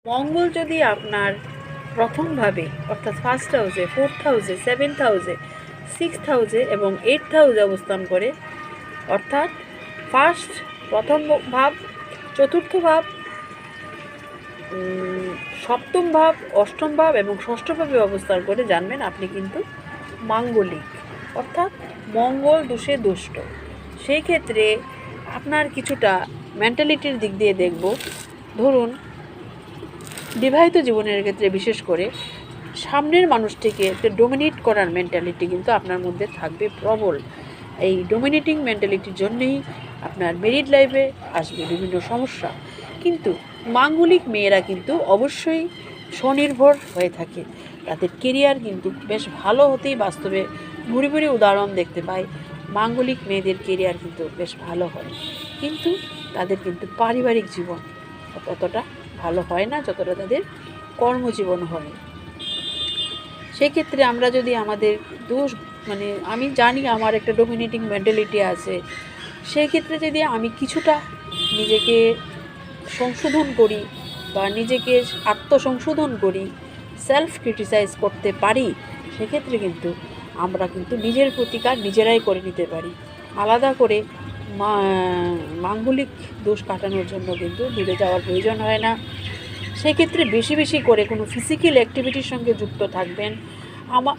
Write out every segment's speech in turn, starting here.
মঙ্গল যদি আপনার প্রথমভাবে অর্থাৎ ফার্স্ট হাউসে, ফোর্থ হাউসে, সেভেন্থ হাউসে, সিক্সথ হাউসে এবং এইটথ হাউসে অবস্থান করে, অর্থাৎ প্রথম ভাব, চতুর্থ ভাব, সপ্তম ভাব, অষ্টম ভাব এবং ষষ্ঠ ভাবে অবস্থান করে, জানবেন আপনি কিন্তু মাঙ্গলিক, অর্থাৎ মঙ্গল দোষে দুষ্ট। সেই ক্ষেত্রে আপনার কিছুটা মেন্টালিটির দিক দিয়ে দেখব। ধরুন, বিবাহিত জীবনের ক্ষেত্রে বিশেষ করে সামনের মানুষটিকে একটা ডোমিনেট করার মেন্টালিটি কিন্তু আপনার মধ্যে থাকবে প্রবল। এই ডোমিনেটিং মেন্টালিটির জন্যেই আপনার মেরিড লাইফে আসবে বিভিন্ন সমস্যা। কিন্তু মাঙ্গলিক মেয়েরা কিন্তু অবশ্যই স্বনির্ভর হয়ে থাকে, তাদের কেরিয়ার কিন্তু বেশ ভালো হতেই বাস্তবে ভুরি ভুরি উদাহরণ দেখতে পাই। মাঙ্গলিক মেয়েদের কেরিয়ার কিন্তু বেশ ভালো হয়, কিন্তু তাদের কিন্তু পারিবারিক জীবন ততটা ভালো হয় না যতটা তাদের কর্মজীবন হয়। সেক্ষেত্রে আমরা যদি আমাদের দোষ, আমি জানি আমার একটা ডোমিনেটিং মেন্টালিটি আছে, সেই ক্ষেত্রে যদি আমি কিছুটা নিজেকে সংশোধন করি বা নিজেকে আত্মসংশোধন করি, সেলফ ক্রিটিসাইজ করতে পারি, সেক্ষেত্রে কিন্তু আমরা কিন্তু নিজের প্রতিকার নিজেরাই করে নিতে পারি। আলাদা করে মাঙ্গলিক দোষ কাটানোর জন্য কিন্তু দূরে যাওয়ার প্রয়োজন হয় না। সেক্ষেত্রে বেশি বেশি করে কোনো ফিজিক্যাল অ্যাক্টিভিটির সঙ্গে যুক্ত থাকবেন,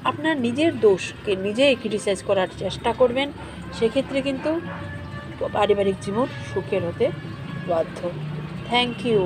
আপনার নিজের দোষকে নিজেই ক্রিটিসাইজ করার চেষ্টা করবেন। সেক্ষেত্রে কিন্তু পারিবারিক জীবন সুখের হতে বাধ্য। Thank you.